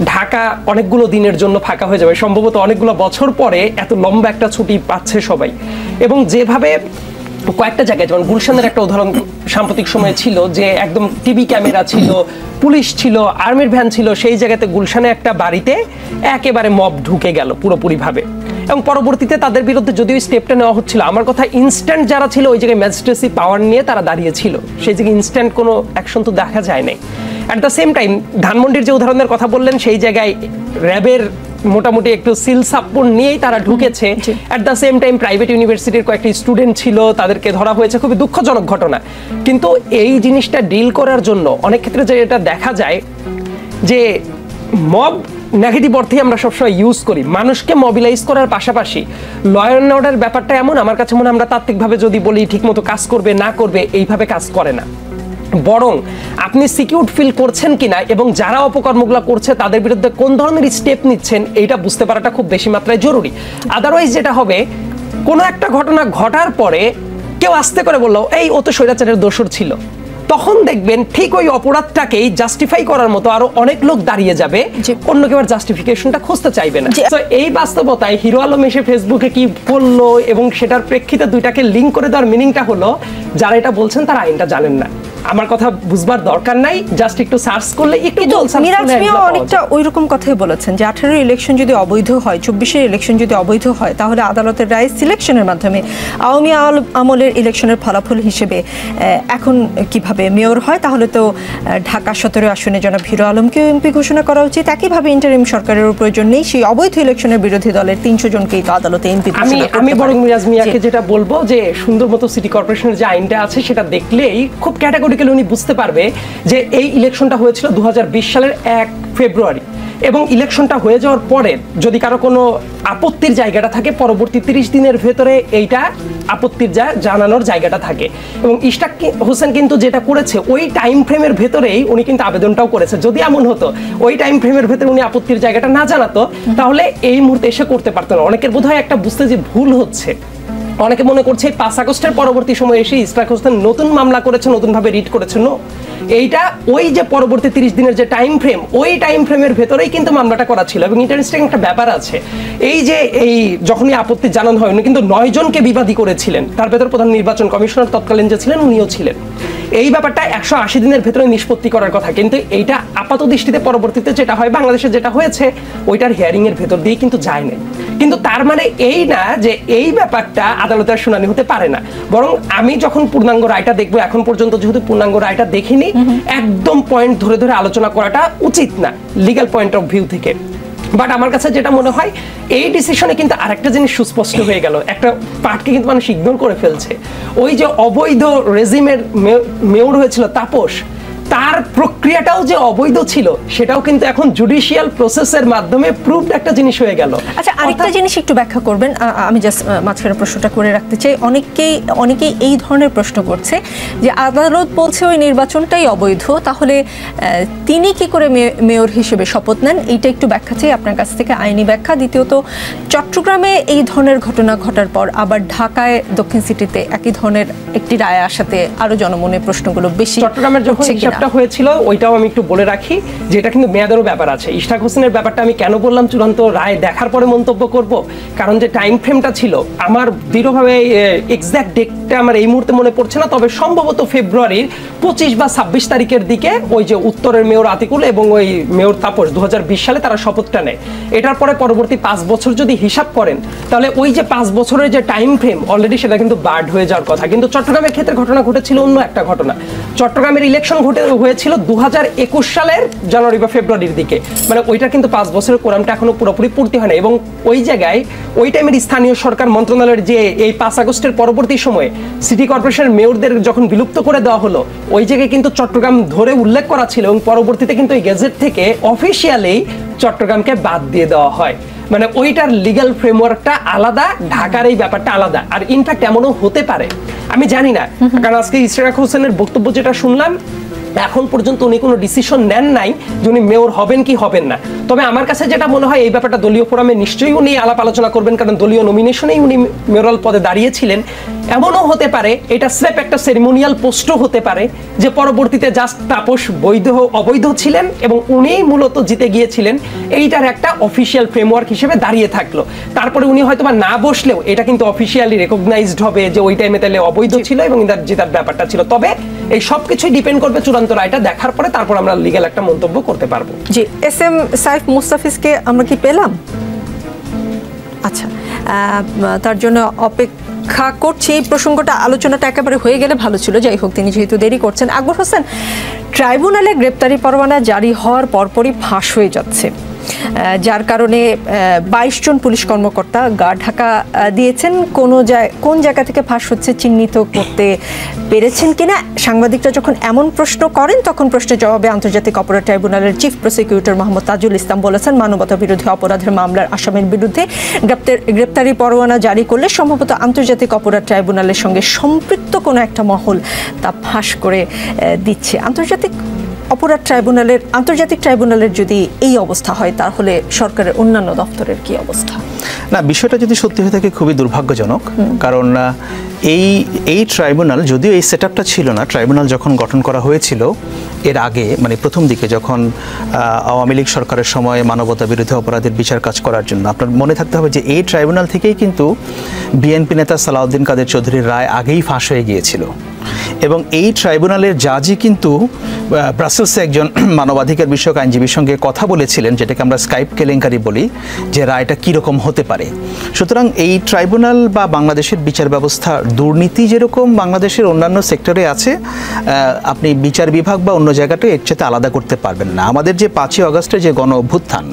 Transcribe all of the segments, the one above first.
ঢাকা অনেকগুলো দিনের জন্য ফাঁকা হয়ে যাবে, সম্ভবত অনেকগুলো বছর পরে এত লম্বা একটা ছুটি পাচ্ছে সবাই। এবং যেভাবে কয়েকটা জায়গায়, যেমন গুলশানের একটা উদাহরণ সাম্প্রতিক সময়ে ছিল, যে একদম টিভি ক্যামেরা ছিল, পুলিশ ছিল, আর্মির ভ্যান ছিল, সেই জায়গাতে গুলশানে একটা বাড়িতে একেবারে মব ঢুকে গেল পুরোপুরিভাবে। এবং পরবর্তীতে তাদের বিরুদ্ধে যদিও স্টেপটা নেওয়া হচ্ছিল, আমার কথা ইনস্ট্যান্ট যারা ছিল ওই জায়গায় ম্যাজিস্ট্রেসি পাওয়ার নিয়ে তারা দাঁড়িয়েছিল, সেই জায়গায় ইনস্ট্যান্ট কোনো অ্যাকশন তো দেখা যায় নাই। অ্যাট দ্য সেম টাইম ধানমন্ডির যে উদাহরণের কথা বললেন, সেই জায়গায় র্যাবের মোটামুটি একটু সিল সাপোর্ট নিয়েই তারা ঢুকেছে। At the same time private ইউনিভার্সিটির কয়েকটি স্টুডেন্ট ছিল, তাদেরকে ধরা হয়েছে, খুবই দুঃখজনক ঘটনা। কিন্তু এই জিনিসটা ডিল করার জন্য অনেক ক্ষেত্রে যে এটা দেখা যায় যে মব নেগেটিভ অর্থে আমরা সবসময় ইউজ করি, মানুষকে মোবিলাইজ করার পাশাপাশি ল অ্যান্ড অর্ডার ব্যাপারটা এমন, আমার কাছে মনে হয় আমরা তাত্ত্বিকভাবে যদি বলি ঠিকমতো কাজ করবে না করবে, এইভাবে কাজ করে না। বরং আপনি সিকিউর ফিল করছেন কিনা এবং যারা অপকর্মগুলো করছে তাদের বিরুদ্ধে কোন ধরনের স্টেপ নিচ্ছেন, এইটা বুঝতে পারাটা খুব বেশি মাত্রায় জরুরি। আদারওয়াইজ যেটা হবে, কোনো একটা ঘটনা ঘটার পরে কেউ আস্তে করে বললো এই ও তো স্বৈরাচারের দোষর ছিল, তখন দেখবেন ঠিক ওই অপরাধটাকেই জাস্টিফাই করার মতো আরো অনেক লোক দাঁড়িয়ে যাবে, অন্য কেউ আর জাস্টিফিকেশনটা খুঁজতে চাইবে না। তো এই বাস্তবতায় হিরো আলম এসে ফেসবুকে কি বললো এবং সেটার প্রেক্ষিতে দুইটাকে লিঙ্ক করে দেওয়ার মিনিংটা হলো, যারা এটা বলছেন তারা আইনটা জানেন না। আমার কথা বুঝবার দরকার নাই, জাস্ট একটু সার্চ করলে একটু মিরাজ মিয়া অনেকটা ওইরকম কথাই বলেছেন যে 18 ইলেকশন যদি অবৈধ হয়, 24 ইলেকশন যদি অবৈধ হয়, তাহলে আদালতের রায় সিলেকশনের মাধ্যমে আওয়ামী আমলের ইলেকশনের ফলাফল হিসেবে এখন কিভাবে মেয়র হয়, তাহলে তো ঢাকা 17 আসনে জনাব হিরো আলমকেও এমপি ঘোষণা করা উচিত। একইভাবে ইন্টারিম সরকারের প্রয়োজন নেই, সেই অবৈধ ইলেকশনের বিরোধী দলের 300 জনকেই তো আদালতে এমপি ঘোষণা করতে পারে। আমি বরং মিরাজ মিয়াকে যেটা বলবো যে সুন্দর মতো সিটি কর্পোরেশনের যে আইনটা আছে সেটা দেখলেই খুব ক্যাটাগরিক্যালি উনি বুঝতে পারবে যে এই ইলেকশনটা হয়েছিল 2020 সালের 1 ফেব্রুয়ারি, এবং ইলেকশনটা হয়ে যাওয়ার পরে যদি কারো কোনো আপত্তির জায়গাটা থাকে, পরবর্তী 30 দিনের ভেতরে এইটা আপত্তির জানানোর জায়গাটা থাকে। এবং ইশতাক হোসেন কিন্তু যেটা করেছে ওই টাইম ফ্রেমের ভেতরেই উনি কিন্তু আবেদনটাও করেছে। যদি এমন হতো ওই টাইম ফ্রেমের ভেতরে উনি আপত্তির জায়গাটা না জানাতো, তাহলে এই মুহূর্তে এসে করতে পারতো না। অনেকের বোধহয় একটা বুঝতে যে ভুল হচ্ছে, অনেকে মনে করছে 5 আগস্টের পরবর্তী সময় এসে ইশতাক হোসেন নতুন মামলা করেছে, নতুনভাবে রিড করেছে। নো, এইটা ওই যে পরবর্তী 30 দিনের যে টাইম ফ্রেম, ওই টাইম ফ্রেমের ভেতরেই কিন্তু মামলাটা করা ছিল। এবং ইন্টারেস্টিং একটা ব্যাপার আছে, এই যে এই যখনই আপত্তি জানানো হয় উনি কিন্তু 9 জনকে বিবাদী করেছিলেন, তার ভেতর প্রধান নির্বাচন কমিশনার তৎকালীন যে ছিলেন উনিও ছিলেন। এই ব্যাপারটা 180 দিনের ভেতরে নিষ্পত্তি করার কথা, কিন্তু এইটা আপাত দৃষ্টিতে পরবর্তীতে যেটা হয়, বাংলাদেশে যেটা হয়েছে ওইটার হিয়ারিং এর ভেতর দিয়ে কিন্তু যায় নাই। কিন্তু তার মানে এই না যে এই ব্যাপারটা আদালতের শুনানি হতে পারে না। বরং আমি যখন পূর্ণাঙ্গ রায়টা দেখবো, এখন পর্যন্ত যেহেতু পূর্ণাঙ্গ রায়টা দেখিনি, একদম পয়েন্ট ধরে ধরে আলোচনা করাটা উচিত না লিগ্যাল পয়েন্ট অফ ভিউ থেকে। বাট আমার কাছে যেটা মনে হয়, এই ডিসিশনে কিন্তু আরেকটা জিনিস সুস্পষ্ট হয়ে গেল, একটা পার্টকে কিন্তু মানুষ ইগনোর করে ফেলছে। ওই যে অবৈধ রেজিমের মেয়র হয়েছিল তাপস, তার প্রক্রিয়াটাও যে অবৈধ ছিল সেটাও কিন্তু এখন জুডিশিয়াল প্রসেসের মাধ্যমে প্রুভড একটা জিনিস হয়ে গেল। আচ্ছা, আরেকটা জিনিস একটু ব্যাখ্যা করবেন, আমি জাস্ট মাঝখানে প্রশ্নটা করে রাখতে চাই। অনেকেই এই ধরনের প্রশ্ন করছে যে আদালত বলছে ওই নির্বাচনটাই অবৈধ, তাহলে তিনি কি করে মেয়র হিসেবে শপথ নেন? এইটা একটু ব্যাখ্যা চাই আপনার কাছ থেকে, আইনি ব্যাখ্যা। দ্বিতীয়ত, চট্টগ্রামে এই ধরনের ঘটনা ঘটার পর আবার ঢাকায় দক্ষিণ সিটিতে একই ধরনের একটি রায় আসাতে আরো জনমনে প্রশ্নগুলো বেশি। চট্টগ্রামের যখন হিসাবটা হয়েছিল ওইটাও আমি একটু বলে রাখি যে এটা কিন্তু মেয়াদেরও ব্যাপার আছে। ইশতাক হোসেনের ব্যাপারটা আমি কেন বললাম চূড়ান্ত রায় দেখার পরে মন্তব্য করব, কারণ যে টাইম ফ্রেমটা ছিল, আমার দৃঢ়ভাবে এক্সাক্ট ডেটটা আমার এই মুহূর্তে মনে পড়ছে না, তবে সম্ভবত ফেব্রুয়ারির 25 বা 26 তারিখের দিকে ওই যে উত্তরের মেয়র আতিকুল এবং ওই মেয়র তাপস 2020 সালে তারা শপথটা নেয়। এটার পরে পরবর্তী 5 বছর যদি হিসাব করেন, তাহলে ওই যে 5 বছরের যে টাইম ফ্রেম অলরেডি সেটা কিন্তু বার্ড হয়ে যাওয়ার কথা। কিন্তু চট্টগ্রামের ক্ষেত্রে ঘটনা ঘটেছিল অন্য একটা ঘটনা। চট্টগ্রামের ইলেকশন হয়েছিল 2021 সালের জানুয়ারি বা ফেব্রুয়ারির দিকে, মানে ওইটা কিন্তু 5 বছরের কোরামটা এখনো পুরোপুরি পূর্তি হয় না। এবং ওই জায়গায় ওই টাইমের স্থানীয় সরকার মন্ত্রণালয়ের যে এই 5 আগস্টের পরবর্তী সময়ে সিটি কর্পোরেশনের মেয়রদের যখন বিলুপ্ত করে দেওয়া হলো, ওই জায়গায় কিন্তু চট্টগ্রাম ধরে উল্লেখ করা ছিল এবং পরবর্তীতে কিন্তু এই গেজেট থেকে অফিসিয়ালি চট্টগ্রামকে বাদ দিয়ে দেওয়া হয়। মানে ওইটার লিগ্যাল ফ্রেমওয়ার্কটা আলাদা, ঢাকার এই ব্যাপারটা আলাদা। আর ইনফ্যাক্ট এমনও হতে পারে, আমি জানি না, কারণ আজকে ইশতাক হোসেনের বক্তব্য যেটা শুনলাম এখন পর্যন্ত উনি কোনো ডিসিশন নেন নাই যে উনি মেয়র হবেন কি হবেন না। তবে আমার কাছে যেটা মনে হয় এই ব্যাপারটা দলীয় ফোরামে নিশ্চয়ই উনি আলাপ আলোচনা করবেন, কারণ দলীয় নমিনেশনেই উনি মেয়রাল পদে দাঁড়িয়েছিলেন। এমনও হতে পারে এটা স্রেফ একটা সেরিমোনিয়াল পোস্টও হতে পারে যে পরবর্তীতে জাস্ট তাপস বৈধ অবৈধ ছিলেন এবং উনিই মূলত জিতে গিয়েছিলেন, এইটার একটা অফিসিয়াল ফ্রেমওয়ার্ক হিসেবে দাঁড়িয়ে থাকলো। তারপরে উনি হয়তো বা না বসলেও এটা কিন্তু অফিসিয়ালি রেকগনাইজড হবে যে ওই টাইমে তাহলে অবৈধ ছিল এবং জেতার ব্যাপারটা ছিল। তবে এই সব কিছুই ডিপেন্ড করবে চূড়ান্ত রায়টা দেখার পরে, তারপর আমরা লিগ্যাল একটা মন্তব্য করতে পারবো। জি, এস এম সাইফ মুস্তাফিজকে আমরা কি পেলাম? আচ্ছা, তার জন্য অপেক্ষা করছি। এই প্রসঙ্গটা আলোচনাটা একেবারে হয়ে গেলে ভালো ছিল, যাই হোক তিনি যেহেতু দেরি করছেন। আকবর হোসেন, ট্রাইব্যুনালে গ্রেপ্তারি পরোয়ানা জারি হওয়ার পরপরই ফাঁস হয়ে যাচ্ছে, যার কারণে 22 জন পুলিশ কর্মকর্তা গা ঢাকা দিয়েছেন। কোন জায়গা থেকে ফাঁস হচ্ছে চিহ্নিত করতে পেরেছেন কিনা? সাংবাদিকরা যখন এমন প্রশ্ন করেন তখন প্রশ্নের জবাবে আন্তর্জাতিক অপরাধ ট্রাইব্যুনালের চিফ প্রসিকিউটর মোহাম্মদ তাজুল ইসলাম বলেছেন, মানবতা বিরোধী অপরাধের মামলার আসামির বিরুদ্ধে গ্রেপ্তারি পরোয়ানা জারি করলে সম্ভবত আন্তর্জাতিক অপরাধ ট্রাইব্যুনালের সঙ্গে সম্পৃক্ত কোনো একটা মহল তা ফাঁস করে দিচ্ছে। আন্তর্জাতিক ট্রাইব্যুনালের যদি এই অবস্থা হয় তাহলে সরকারের অন্যান্য দপ্তরের কি অবস্থা? না, বিষয়টা যদি সত্যি হয়ে থাকে খুবই দুর্ভাগ্যজনক, কারণ এই ট্রাইব্যুনাল যদিও এই সেটআপটা ছিল না, ট্রাইব্যুনাল যখন গঠন করা হয়েছিল এর আগে, মানে প্রথম দিকে যখন আওয়ামী লীগ সরকারের সময় মানবতা বিরোধী অপরাধের বিচার কাজ করার জন্য, আপনার মনে থাকতে হবে যে এই ট্রাইব্যুনাল থেকেই কিন্তু বিএনপি নেতা সালাউদ্দিন কাদের চৌধুরীর রায় আগেই ফাঁস হয়ে গিয়েছিল এবং এই ট্রাইব্যুনালের জাজই কিন্তু ব্রাসেলসে একজন মানবাধিকার বিষয়ক আইনজীবীর সঙ্গে কথা বলেছিলেন, যেটাকে আমরা স্কাইপ কেলেঙ্কারি বলি, যে রায়টা কীরকম হতে পারে। সুতরাং এই ট্রাইব্যুনাল বা বাংলাদেশের বিচার ব্যবস্থা দুর্নীতি যেরকম বাংলাদেশের অন্যান্য সেক্টরে আছে, আপনি বিচার বিভাগ বা অন্য জায়গাটা এর সাথে আলাদা করতে পারবেন না। আমাদের যে 5ই আগস্টের যে গণ অভ্যুত্থান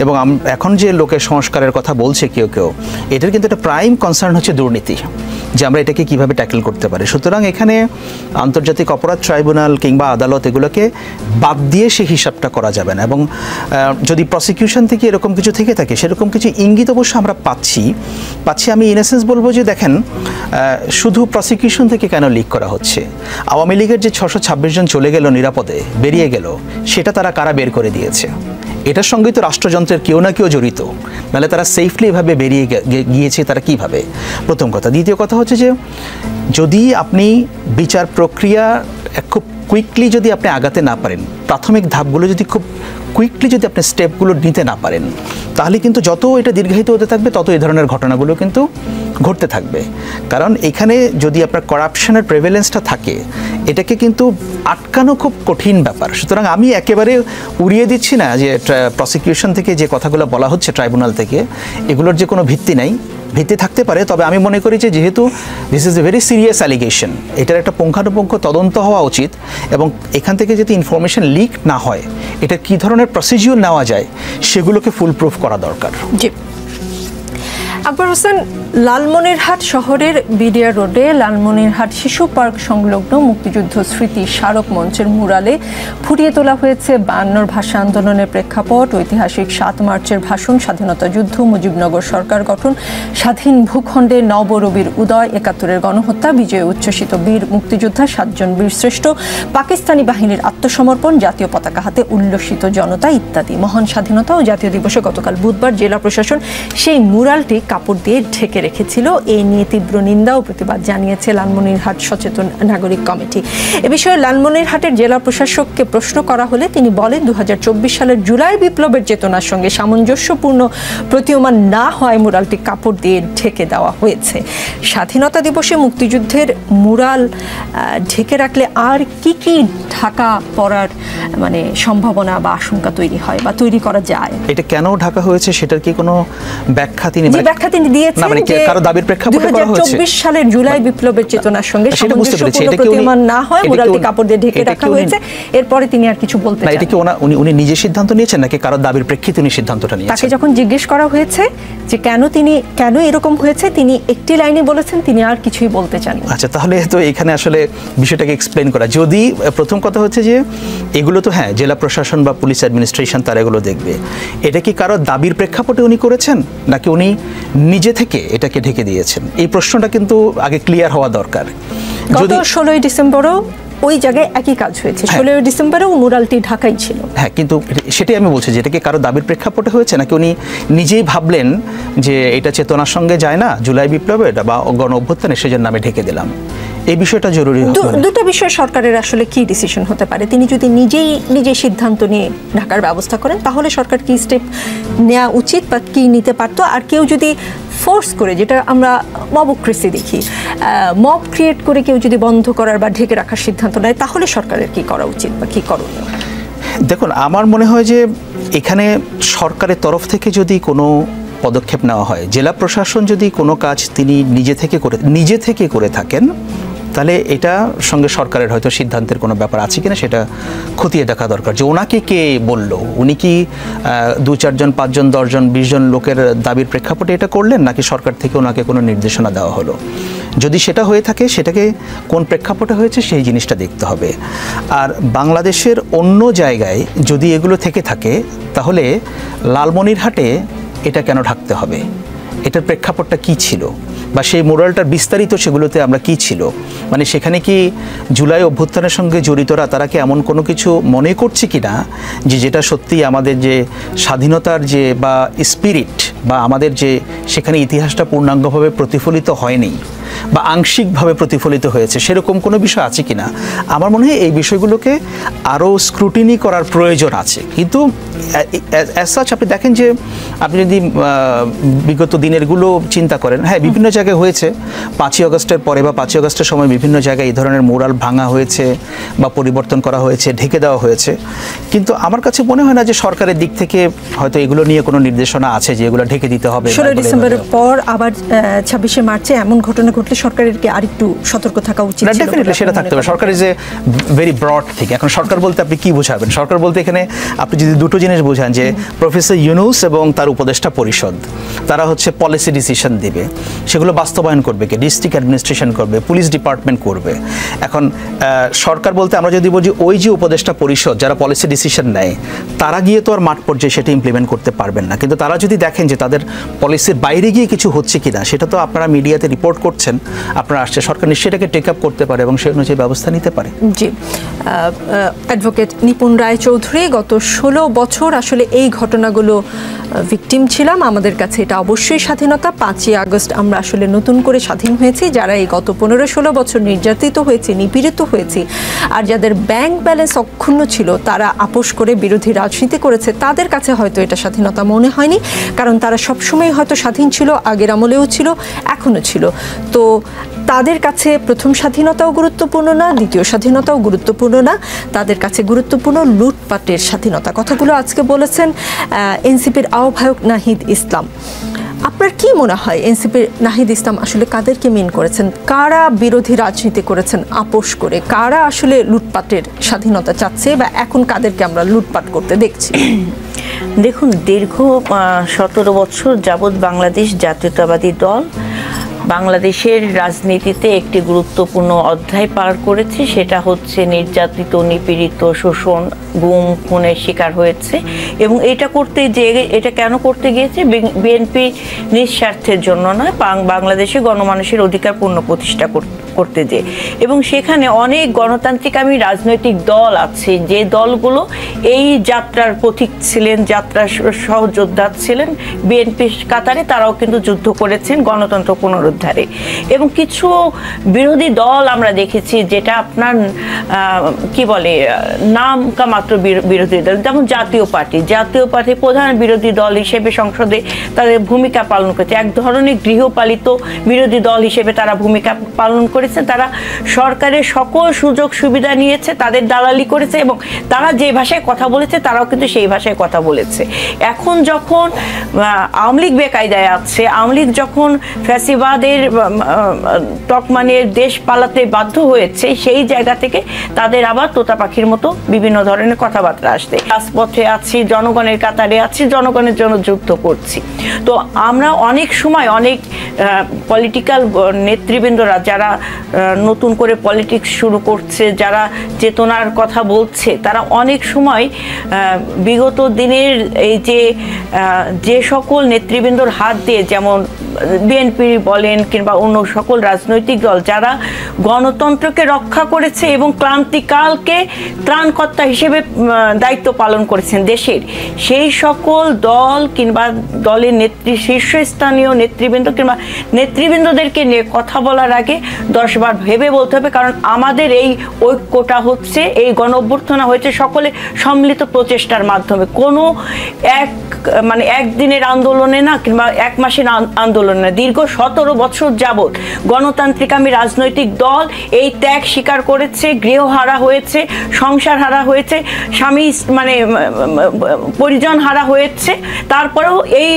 এবং এখন যে লোকের সংস্কারের কথা বলছে কেউ কেউ, এটার কিন্তু একটা প্রাইম কনসার্ন হচ্ছে দুর্নীতি, যে আমরা এটাকে কিভাবে ট্যাকেল করতে পারি। সুতরাং এখানে আন্তর্জাতিক অপরাধ ট্রাইব্যুনাল কিংবা আদালত এগুলোকে বাদ দিয়ে সেই হিসাবটা করা যাবে না। এবং যদি প্রসিকিউশন থেকে এরকম কিছু থেকে থাকে, সেরকম কিছু ইঙ্গিত অবশ্য আমরা পাচ্ছি। আমি ইনএসেন্স বলবো যে দেখেন, শুধু প্রসিকিউশন থেকে কেন লিক করা হচ্ছে? আওয়ামী লীগের যে 626 জন চলে গেল নিরাপদে, বেরিয়ে গেল, সেটা তারা কারা বের করে দিয়েছে? এটার সঙ্গেই তো রাষ্ট্রযন্ত্রের কেউ না কেউ জড়িত, নাহলে তারা সেফলি এভাবে বেরিয়ে গিয়েছে তারা কিভাবে? প্রথম কথা। দ্বিতীয় কথা হচ্ছে যে যদি আপনি বিচার প্রক্রিয়া খুব কুইকলি যদি আপনি আগাতে না পারেন, প্রাথমিক ধাপগুলো যদি খুব কুইকলি যদি আপনি স্টেপগুলো নিতে না পারেন, তাহলে কিন্তু যত এটা দীর্ঘায়িত হতে থাকবে তত এই ধরনের ঘটনাগুলো কিন্তু ঘটতে থাকবে। কারণ এখানে যদি আপনার করাপশনের প্রেভেলেন্সটা থাকে, এটাকে কিন্তু আটকানো খুব কঠিন ব্যাপার। সুতরাং আমি একেবারে উড়িয়ে দিচ্ছি না যে প্রসিকিউশন থেকে যে কথাগুলো বলা হচ্ছে ট্রাইব্যুনাল থেকে, এগুলোর যে কোনো ভিত্তি নাই, ভিত্তি থাকতে পারে। তবে আমি মনে করি যে যেহেতু this is a very serious allegation, এটার একটা পুঙ্খানুপুঙ্খ তদন্ত হওয়া উচিত এবং এখান থেকে যদি ইনফরমেশন লিক না হয়, এটা কী ধরনের প্রসিডিউর নেওয়া যায় সেগুলোকে ফুল প্রুফ করা দরকার। জি, আকবর হোসেন, লালমনিরহাট শহরের বিডিআর রোডে লালমনিরহাট শিশু পার্ক সংলগ্ন মুক্তিযুদ্ধ স্মৃতি স্মারক মঞ্চের মুরালে ফুটিয়ে তোলা হয়েছে 52 ভাষা আন্দোলনের প্রেক্ষাপট, ঐতিহাসিক 7 মার্চের ভাষণ, স্বাধীনতা যুদ্ধ, মুজিবনগর সরকার গঠন, স্বাধীন ভূখণ্ডে নবরবির উদয়, 71-এর গণহত্যা, বিজয়ে উচ্ছ্বসিত বীর মুক্তিযোদ্ধা 7 জন বীরশ্রেষ্ঠ, পাকিস্তানি বাহিনীর আত্মসমর্পণ, জাতীয় পতাকা হাতে উল্লসিত জনতা ইত্যাদি। মহান স্বাধীনতা ও জাতীয় দিবসে গতকাল বুধবার জেলা প্রশাসন সেই মুরালটি কাপড় দিয়ে ঢেকে রেখেছিল। এই নিয়ে তীব্র নিন্দা ও প্রতিবাদ জানিয়েছে লালমনিরহাট সচেতন নাগরিক কমিটি। এ বিষয়ে লালমনিরহাটের জেলা প্রশাসককে প্রশ্ন করা হলে তিনি বলেন, 2024 সালের জুলাই বিপ্লবের চেতনার সঙ্গে সামঞ্জস্যপূর্ণ প্রতীয়মান না হয় মুরালটি কাপড় দিয়ে ঢেকে দেওয়া হয়েছে। স্বাধীনতা দিবসে মুক্তিযুদ্ধের মুরাল ঢেকে রাখলে আর কি কি ঢাকা পড়ার মানে সম্ভাবনা বা আশঙ্কা তৈরি হয় বা তৈরি করা যায়? এটা কেন ঢাকা হয়েছে সেটার কি কোনো ব্যাখ্যা তিনি দিয়েছেন যে কারো দাবির প্রেক্ষাপটে করা হয়েছে? 2024 সালের জুলাই বিপ্লবের চেতনার সঙ্গে সামঞ্জস্যপূর্ণ প্রতীয়মান না হয় মুরালটি কাপড় দিয়ে ঢেকে রাখা হয়েছে, এরপরে তিনি আর কিছু বলতে চান না। এটা কি উনি নিজে সিদ্ধান্ত নিয়েছেন নাকি কারো দাবির প্রেক্ষিতে উনি সিদ্ধান্তটা নিয়েছেন? তাকে যখন জিজ্ঞেস করা হয়েছে যে কেন এরকম হয়েছে, তিনি একটি লাইনে বলেছেন তিনি আর কিছুই বলতে চান না। আচ্ছা, তাহলে তো এখানে আসলে বিষয়টাকে এক্সপ্লেন করা, যদি প্রথম কথা হচ্ছে যে এগুলো তো হ্যাঁ জেলা প্রশাসন বা পুলিশ অ্যাডমিনিস্ট্রেশন তারা এগুলো দেখবে, এটা কি কারো দাবির প্রেক্ষাপটে উনি করেছেন নাকি উনি নিজে থেকে এটাকে ঢেকে দিয়েছেন? এই প্রশ্নটা কিন্তু আগে ক্লিয়ার হওয়া দরকার। গত 16ই ডিসেম্বরও ওই জায়গায় একই কাজ হয়েছে। 16 ডিসেম্বরেও মুরালটি ঢাকাই ছিল। হ্যাঁ, কিন্তু সেটাই আমি বলছি যে এটা কি কারো দাবির প্রেক্ষাপটে হয়েছে, নাকি উনি নিজেই ভাবলেন যে এটা চেতনার সঙ্গে যায় না, জুলাই বিপ্লবে বা গণ অভ্যুত্থানে, সেজন্য আমি ঢেকে দিলাম? এই বিষয়টা জরুরি। দুটো বিষয় সরকারের আসলে কি ডিসিশন হতে পারে? তিনি যদি নিজেই সিদ্ধান্ত নিয়ে ঢাকার ব্যবস্থা করেন, তাহলে সরকার কি স্টেপ নেওয়া উচিত বা কি নিতে পারতো? আর কেউ যদি ফোর্স করে, যেটা আমরা মবক্রেসি দেখি, মব ক্রিয়েট করে কেউ যদি বন্ধ করার বা ঢেকে রাখার সিদ্ধান্ত নেয়, তাহলে সরকারের কি করা উচিত বা কি করণীয়? দেখুন, আমার মনে হয় যে এখানে সরকারের তরফ থেকে যদি কোনো পদক্ষেপ নেওয়া হয়, জেলা প্রশাসন যদি কোনো কাজ তিনি নিজে থেকে করে থাকেন, তাহলে এটা সঙ্গে সরকারের হয়তো সিদ্ধান্তের কোনো ব্যাপার আছে কিনা সেটা খতিয়ে দেখা দরকার। যে ওনাকে কে বলল, উনি কি 2-4 জন 5 জন 10 জন 20 জন লোকের দাবির প্রেক্ষাপটে এটা করলেন, নাকি সরকার থেকে ওনাকে কোনো নির্দেশনা দেওয়া হলো? যদি সেটা হয়ে থাকে, সেটাকে কোন প্রেক্ষাপটে হয়েছে সেই জিনিসটা দেখতে হবে। আর বাংলাদেশের অন্য জায়গায় যদি এগুলো থেকে থাকে, তাহলে লালমনিরহাটে এটা কেন ঢাকতে হবে? এটার প্রেক্ষাপটটা কি ছিল, বা সেই মোরালটার বিস্তারিত সেগুলোতে আমরা কি ছিল, মানে সেখানে কি জুলাই অভ্যুত্থানের সঙ্গে জড়িতরা তারা কি এমন কোনো কিছু মনে করছে কি না যে যেটা সত্যি আমাদের যে স্বাধীনতার যে বা স্পিরিট বা আমাদের যে সেখানে ইতিহাসটা পূর্ণাঙ্গভাবে প্রতিফলিত হয়নি বা আংশিকভাবে প্রতিফলিত হয়েছে, সেরকম কোনো বিষয় আছে কিনা? আমার মনে হয় এই বিষয়গুলোকে আরও স্ক্রুটিনি করার প্রয়োজন আছে। কিন্তু অ্যাজ সাচ আপনি দেখেন যে আপনি যদি বিগত দিনেরগুলো চিন্তা করেন, হ্যাঁ বিভিন্ন জায়গায় হয়েছে, 5ই আগস্টের পরে বা 5ই আগস্টের সময় বিভিন্ন জায়গায় এই ধরনের মোরাল ভাঙা হয়েছে বা পরিবর্তন করা হয়েছে, ঢেকে দেওয়া হয়েছে। কিন্তু আমার কাছে মনে হয় না যে সরকারের দিক থেকে হয়তো এগুলো নিয়ে কোনো নির্দেশনা আছে যে এগুলো ঢেকে দিতে হবে। 16 ডিসেম্বরের পর আবার 26শে মার্চে এমন ঘটনা ঘটলে সরকারের কি আরেকটু সতর্ক থাকা উচিত ছিল? ডেফিনেটলি সেটা থাকতে হবে। সরকার ইজ এ ভেরি ব্রড থেকে। এখন সরকার বলতে আপনি কি বোঝাবেন? সরকার বলতে এখানে আপনি যদি দুটো জিনিস বোঝান, যে প্রফেসর ইউনূস এবং তার উপদেষ্টা পরিষদ, তারা হচ্ছে পলিসি ডিসিশন দিবে, সেগুলো বাস্তবায়ন করবে কে? ডিস্ট্রিক্ট অ্যাডমিনিস্ট্রেশন করবে, পুলিশ ডিপার্টমেন্ট করবে। এখন সরকার বলতে আমরা যদি বলি ওই যে উপদেষ্টা পরিষদ যারা পলিসি ডিসিশন নেয়, তারা গিয়ে তো আর মাঠ পর্যায়ে সেটা ইমপ্লিমেন্ট করতে পারবেন না। কিন্তু তারা যদি দেখেন যে তাদের পলিসির বাইরে গিয়ে কিছু হচ্ছে কিনা, সেটা তো আপনারা মিডিয়াতে রিপোর্ট করছেন, আপনারা আসছে, সরকার নিশ্চয়ই এটাকে টেক আপ করতে পারে এবং সেই অনুযায়ী ব্যবস্থা নিতে পারে। জি, অ্যাডভোকেট নিপুণ রায়চৌধুরী, গত 16 বছর আসলে এই ঘটনাগুলো ভিকটিম ছিলাম। আমাদের কাছে এটা অবশ্যই স্বাধীনতা। 5ই আগস্ট আমরা আসলে নতুন করে স্বাধীন হয়েছি। যারা এই গত 15-16 বছর নির্যাতিত হয়েছে, নিপীড়িত হয়েছে, আর যাদের ব্যাংক ব্যালেন্স অক্ষুণ্ণ ছিল, তারা আপোষ করে বিরোধী রাজনীতি করেছে, তাদের কাছে হয়তো এটা স্বাধীনতা মনে হয়নি, কারণ তারা সবসময় হয়তো স্বাধীন ছিল, আগের আমলেও ছিল, এখনও ছিল। তো তাদের কাছে প্রথম স্বাধীনতাও গুরুত্বপূর্ণ না, দ্বিতীয় স্বাধীনতাও গুরুত্বপূর্ণ না, তাদের কাছে গুরুত্বপূর্ণ লুটপাটের স্বাধীনতা। কথাগুলো আজকে বলেছেন এনসিপির আহ্বায়ক নাহিদ ইসলাম। আপনার কি মনে হয় এনসিপির নাহিদ ইসলাম আসলে কাদেরকে মিন করেছেন? কারা বিরোধী রাজনীতি করেছেন আপোষ করে? কারা আসলে লুটপাটের স্বাধীনতা চাচ্ছে, বা এখন কাদেরকে আমরা লুটপাট করতে দেখছি? দেখুন, দীর্ঘ 17 বছর যাবৎ বাংলাদেশ জাতীয়তাবাদী দল বাংলাদেশের রাজনীতিতে একটি গুরুত্বপূর্ণ অধ্যায় পার করেছে। সেটা হচ্ছে নির্যাতিত, নিপীড়িত, শোষণ, গুম, খুনের শিকার হয়েছে। এবং এটা কেন করতে গিয়েছে? বিএনপি নিঃস্বার্থের জন্য নয়, বাংলাদেশে গণমানুষের অধিকার পূর্ণ প্রতিষ্ঠা করতে যে। এবং সেখানে অনেক গণতান্ত্রিক রাজনৈতিক দল আছে, যে দলগুলো এই যাত্রার পথিক ছিলেন, যাত্রার সহযোদ্ধা ছিলেন বিএনপির কাতারে। তারাও কিন্তু যুদ্ধ করেছেন গণতন্ত্র পুনরুদ্ধারে। এবং কিছু বিরোধী দল আমরা দেখেছি, যেটা আপনার কি বলে, নামকা মাত্র বিরোধী দল, যেমন জাতীয় পার্টি প্রধান বিরোধী দল হিসেবে সংসদে তাদের ভূমিকা পালন করেছে। এক ধরনের গৃহপালিত বিরোধী দল হিসেবে তারা ভূমিকা পালন করেছে। তারা সরকারের সকল সুযোগ সুবিধা নিয়েছে, তাদের দালালি করেছে, এবং তারা যে ভাষায় কথা বলেছে তারাও কিন্তু সেই ভাষায় কথা বলেছে। এখন যখন আওয়ামী লীগ বেকায়দায় আছে, আওয়ামী লীগ যখন ফ্যাসিবাদের তকমানের দেশ পালাতে বাধ্য হয়েছে, সেই জায়গা থেকে তাদের আবার তোতা পাখির মতো বিভিন্ন ধরনের কথাবার্তা আসছে। রাজপথে আছি, জনগণের কাতারে আছি, জনগণের জন্য যুদ্ধ করছি। তো আমরা অনেক সময় অনেক পলিটিক্যাল নেতৃবৃন্দরা যারা নতুন করে পলিটিক্স শুরু করছে, যারা চেতনার কথা বলছে, তারা অনেক সময় বিগত দিনের এই যে সকল নেতৃবৃন্দর হাত দিয়ে, যেমন বিএনপি বলেন কিংবা অন্য সকল রাজনৈতিক দল যারা গণতন্ত্রকে রক্ষা করেছে এবং ক্রান্তিকালকে ত্রাণকর্তা হিসেবে দায়িত্ব পালন করেছেন দেশের, সেই সকল দল কিংবা দলের শীর্ষস্থানীয় নেতৃবৃন্দ কিংবা নেতৃবৃন্দদেরকে নিয়ে কথা বলার আগে 10 বার ভেবে বলতে হবে। কারণ আমাদের এই ঐক্যটা হচ্ছে, এই গণঅভ্যুত্থান হয়েছে সকলে সম্মিলিত প্রচেষ্টার মাধ্যমে, কোনো একদিনের আন্দোলনে না কিংবা 1 মাসের আন্দোলনে না, দীর্ঘ 17 বছর যাবৎ গণতান্ত্রিকামী রাজনৈতিক দল এই ত্যাগ স্বীকার করেছে, গৃহ হারা হয়েছে, সংসার হারা হয়েছে, স্বামী পরিজন হারা হয়েছে, তারপরেও এই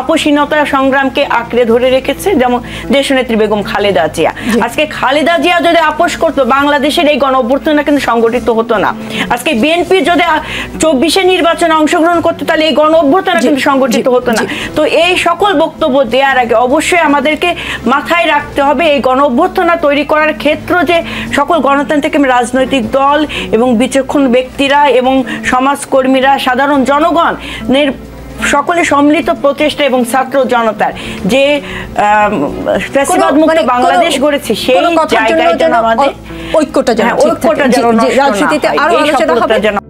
আপসীনতা সংগ্রামকে আঁকড়ে ধরে রেখেছে। যেমন দেশনেত্রী বেগম খালেদা জিয়া, আজকে খালেদা জিয়া যদি আপোষ করতো, বাংলাদেশের এই গণঅভ্যুত্থান কিন্তু সংগঠিত হতো না। আজকে বিএনপি যদি 24-এ নির্বাচনে অংশগ্রহণ করতো, তাহলে এই গণঅভ্যুত্থান কিন্তু সংগঠিত হতো না। তো এই সকল বক্তব্য দেওয়ার আগে অবশ্যই আমাদেরকে মাথায় রাখতে হবে, এই গণঅভ্যুত্থান তৈরি করার ক্ষেত্র যে সকল গণতান্ত্রিক রাজনৈতিক দল এবং বিচক্ষণ ব্যক্তিরা এবং সমাজকর্মীরা, সাধারণ জনগণের সকলে সম্মিলিত প্রচেষ্টা এবং ছাত্র জনতার যে ফ্যাসিবাদ মুক্ত বাংলাদেশ গড়েছে, সেই জায়গায় যেন আমাদের ঐক্যটা যেন রাজনীতিতে আরো আলোচনা হবে।